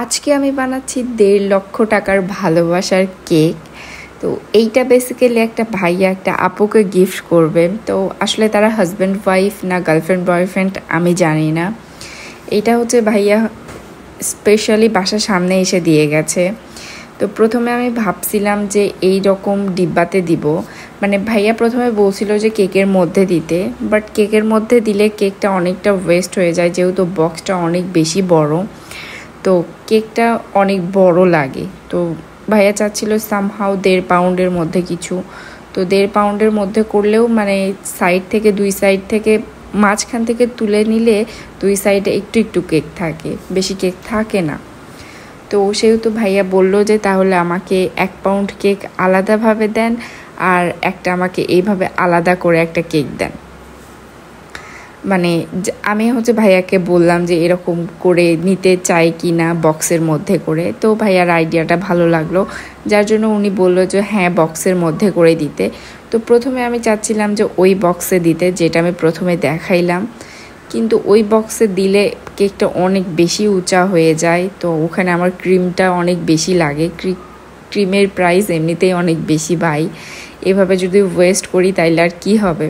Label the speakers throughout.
Speaker 1: আজকে আমি বানাচ্ছি 1.5 লক্ষ টাকার ভালোবাসার কেক। তো এইটা বেসিক্যালি একটা ভাইয়া একটা আপুকে গিফট করবে। তো আসলে তারা হাজব্যান্ড ওয়াইফ না গার্লফ্রেন্ড বয়ফ্রেন্ড আমি জানি না। এইটা হচ্ছে ভাইয়া স্পেশালি বাসার সামনে এসে দিয়ে গেছে। তো প্রথমে আমি ভাবছিলাম যে এই রকম ডিব্বাতে দিব, মানে ভাইয়া প্রথমে বলছিল যে কেকের মধ্যে দিতে, বাট কেকের মধ্যে দিলে কেকটা অনেকটা ওয়েস্ট হয়ে যায়, যেহেতু বক্সটা অনেক বেশি বড়, তো কেকটা অনেক বড় লাগে। তো ভাইয়া চাচ্ছিল সামহাও 1.5 পাউন্ডের মধ্যে কিছু। তো 1.5 পাউন্ডের মধ্যে করলেও মানে সাইড থেকে দুই সাইড থেকে মাঝখান থেকে তুলে নিলে দুই সাইডে একটু একটু কেক থাকে, বেশি কেক থাকে না। তো সেহেতু ভাইয়া বলল যে তাহলে আমাকে 1 পাউন্ড কেক আলাদাভাবে দেন আর একটা আমাকে এইভাবে আলাদা করে একটা কেক দেন। মানে আমি হচ্ছে ভাইয়াকে বললাম যে এরকম করে নিতে চাই কি না বক্সের মধ্যে করে। তো ভাইয়ার আইডিয়াটা ভালো লাগলো, যার জন্য উনি বললো যে হ্যাঁ বক্সের মধ্যে করে দিতে। তো প্রথমে আমি চাচ্ছিলাম যে ওই বক্সে দিতে, যেটা আমি প্রথমে দেখাইলাম, কিন্তু ওই বক্সে দিলে কেকটা অনেক বেশি উঁচা হয়ে যায়। তো ওখানে আমার ক্রিমটা অনেক বেশি লাগে, ক্রিমের প্রাইস এমনিতেই অনেক বেশি ভাই, এভাবে যদি ওয়েস্ট করি তাইলে আর কী হবে।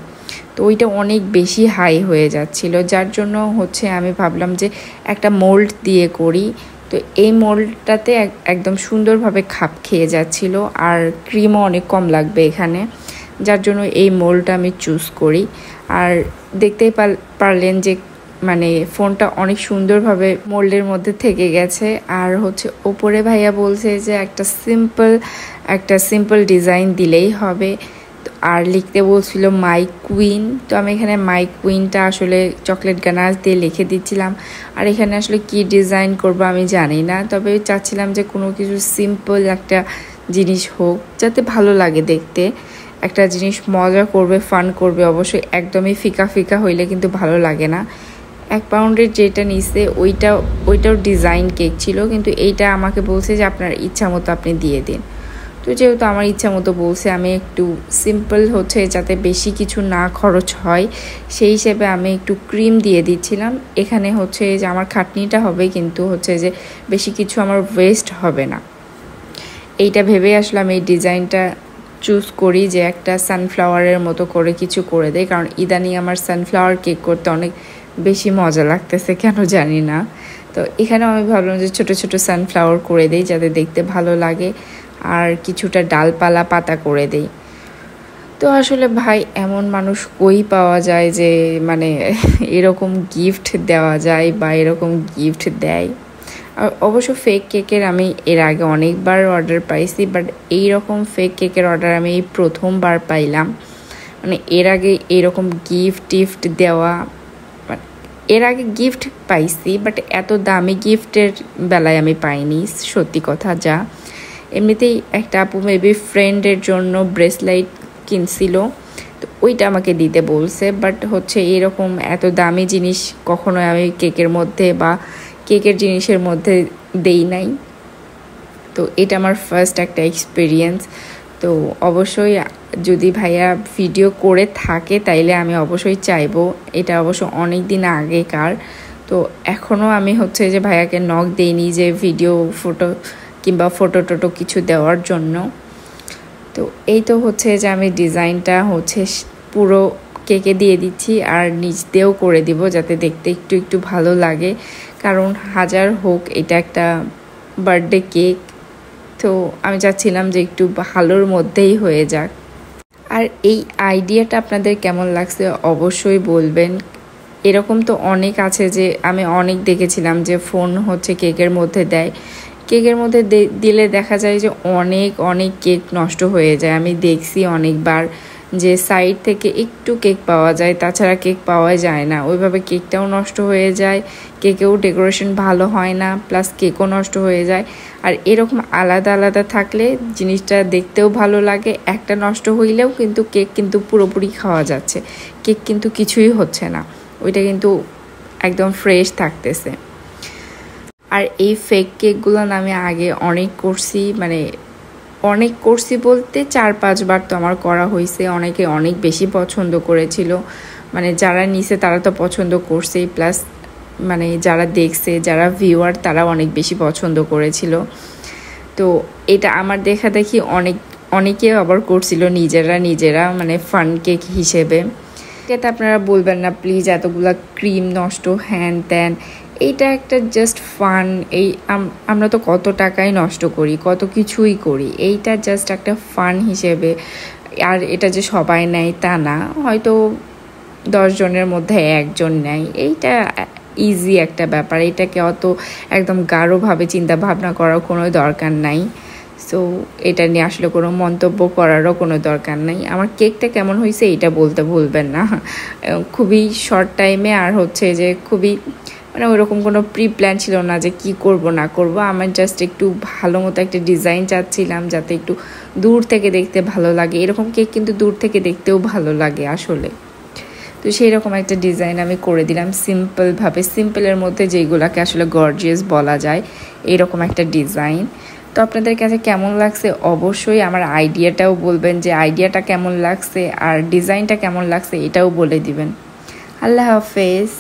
Speaker 1: তো ওইটা অনেক বেশি হাই হয়ে যাচ্ছিল, যার জন্য হচ্ছে আমি ভাবলাম যে একটা মোল্ড দিয়ে করি। তো এই মোল্ডটাতে একদম সুন্দরভাবে খাপ খেয়ে যাচ্ছিল, আর ক্রিমও অনেক কম লাগবে এখানে, যার জন্য এই মোল্ডটা আমি চুজ করি। আর দেখতেই পারলেন যে মানে ফোনটা অনেক সুন্দরভাবে মোল্ডের মধ্যে থেকে গেছে। আর হচ্ছে ওপরে ভাইয়া বলছে যে একটা সিম্পল ডিজাইন দিলেই হবে, আর লিখতে বলছিল মাই কুইন। তো আমি এখানে মাই কুইনটা আসলে চকলেট গানাশ দিয়ে লিখে দিচ্ছিলাম। আর এখানে আসলে কি ডিজাইন করব আমি জানি না, তবে চাচ্ছিলাম যে কোনো কিছু সিম্পল একটা জিনিস হোক, যাতে ভালো লাগে দেখতে, একটা জিনিস মজা করবে, ফান করবে। অবশ্যই একদমই ফিকা ফিকা হইলে কিন্তু ভালো লাগে না। 1 পাউন্ডের যেটা নিছে ওইটাও ডিজাইন কেক ছিল, কিন্তু এইটা আমাকে বলছে যে আপনার ইচ্ছা মতো আপনি দিয়ে দিন। তো যেহেতু আমার ইচ্ছা মতো বলছে, আমি একটু সিম্পল হচ্ছে যাতে বেশি কিছু না খরচ হয় সেই হিসেবে আমি একটু ক্রিম দিয়ে দিচ্ছিলাম। এখানে হচ্ছে যে আমার খাটনিটা হবে, কিন্তু হচ্ছে যে বেশি কিছু আমার ওয়েস্ট হবে না, এইটা ভেবে আসলে আমি এই ডিজাইনটা চুজ করি যে একটা সানফ্লাওয়ারের মতো করে কিছু করে দেয়, কারণ ইদানিং আমার সানফ্লাওয়ার কেক করতে অনেক বেশি মজা লাগতেছে, কেন জানি না। তো এখানেও আমি ভাবলাম যে ছোট ছোট সানফ্লাওয়ার করে দেই যাতে দেখতে ভালো লাগে, আর কিছুটা ডালপালা পাতা করে দেই। তো আসলে ভাই এমন মানুষ কই পাওয়া যায় যে মানে এরকম গিফট দেওয়া যায় বা এরকম গিফট দেয়। আর অবশ্য ফেক কেকের আমি এর আগে অনেকবার অর্ডার পাইছি, বাট এইরকম ফেক কেকের অর্ডার আমি এই প্রথমবার পাইলাম। মানে এর আগে এরকম গিফট দেওয়া, এর আগে গিফট পাইছি বাট এত দামি গিফটের বেলায় আমি পাইনি, সত্যি কথা যা। এমনিতেই একটা আপু মেবি ফ্রেন্ডের জন্য ব্রেসলাইট কিনছিল, তো ওইটা আমাকে দিতে বলছে, বাট হচ্ছে এরকম এত দামি জিনিস কখনো আমি কেকের মধ্যে বা কেকের জিনিসের মধ্যে দেই নাই। তো এটা আমার ফার্স্ট একটা এক্সপিরিয়েন্স। তো অবশ্যই যদি ভাইয়া ভিডিও করে থাকে তাইলে আমি অবশ্যই চাইবো, এটা অবশ্য অনেক দিন আগেকার। তো এখনও আমি হচ্ছে যে ভাইয়াকে নক দেইনি যে ভিডিও ফটো কিংবা ফটো টোটো কিছু দেওয়ার জন্য। তো এই তো হচ্ছে যে আমি ডিজাইনটা হচ্ছে পুরো কেকে দিয়ে দিচ্ছি, আর নিচ দিয়েও করে দিব যাতে দেখতে একটু একটু ভালো লাগে, কারণ হাজার হোক এটা একটা বার্থডে কেক। তো আমি চাচ্ছিলাম যে একটু ভালোর মধ্যেই হয়ে যাক। আর এই আইডিয়াটা আপনাদের কেমন লাগছে অবশ্যই বলবেন। এরকম তো অনেক আছে যে আমি অনেক দেখেছিলাম যে ফোন হচ্ছে কেকের মধ্যে দেয়, কেকের মধ্যে দিলে দেখা যায় যে অনেক কেক নষ্ট হয়ে যায়। আমি দেখছি অনেকবার যে সাইড থেকে একটু কেক পাওয়া যায়, তাছাড়া কেক পাওয়া যায় না, ওইভাবে কেকটাও নষ্ট হয়ে যায়, কেকেও ডেকোরেশন ভালো হয় না, প্লাস কেকও নষ্ট হয়ে যায়। আর এরকম আলাদা আলাদা থাকলে জিনিসটা দেখতেও ভালো লাগে, একটা নষ্ট হইলেও কিন্তু কেক কিন্তু পুরোপুরি খাওয়া যাচ্ছে, কেক কিন্তু কিছুই হচ্ছে না, ওইটা কিন্তু একদম ফ্রেশ থাকতেছে। আর এই ফেক কেকগুলো আমি আগে অনেক করছি, মানে অনেক করছি বলতে 4-5 বার তো আমার করা হয়েছে। অনেকে অনেক বেশি পছন্দ করেছিল, মানে যারা নিছে তারা তো পছন্দ করছেই, প্লাস মানে যারা দেখছে, যারা ভিউয়ার, তারা অনেক বেশি পছন্দ করেছিল। তো এটা আমার দেখা দেখি অনেকেও আবার করছিল নিজেরা মানে ফান কেক হিসেবে। এটাতে আপনারা বলবেন না প্লিজ এতগুলা ক্রিম নষ্ট, হ্যান ত্যান। এইটা একটা জাস্ট ফান। আমরা তো কত টাকাই নষ্ট করি, কত কিছুই করি, এইটা জাস্ট একটা ফান হিসেবে। আর এটা যে সবাই নেয় তা না, হয়তো 10 জনের মধ্যে একজন নেয়। এইটা ইজি একটা ব্যাপার, এটাকে অত একদম গাঢ়ভাবে চিন্তা ভাবনা করার কোনো দরকার নাই। সো এটা নিয়ে আসলে কোনো মন্তব্য করারও কোনো দরকার নাই। আমার কেকটা কেমন হয়েছে এটা বলতে ভুলবেন না। খুবই শর্ট টাইমে, আর হচ্ছে যে খুবই মানে ওইরকম কোনো প্রি প্ল্যান ছিল না যে কি করব না করব। আমার জাস্ট একটু ভালো মতো একটা ডিজাইন চাচ্ছিলাম যাতে একটু দূর থেকে দেখতে ভালো লাগে। এরকম কেক কিন্তু দূর থেকে দেখতেও ভালো লাগে আসলে। তো সেই রকম একটা ডিজাইন আমি করে দিলাম সিম্পলভাবে, সিম্পলের মধ্যে যেগুলোকে আসলে গর্জিয়াস বলা যায়, এরকম একটা ডিজাইন। তো আপনাদের কাছে কেমন লাগছে অবশ্যই আমার আইডিয়াটাও বলবেন, যে আইডিয়াটা কেমন লাগছে আর ডিজাইনটা কেমন লাগছে এটাও বলে দিবেন। আল্লাহ হাফেজ।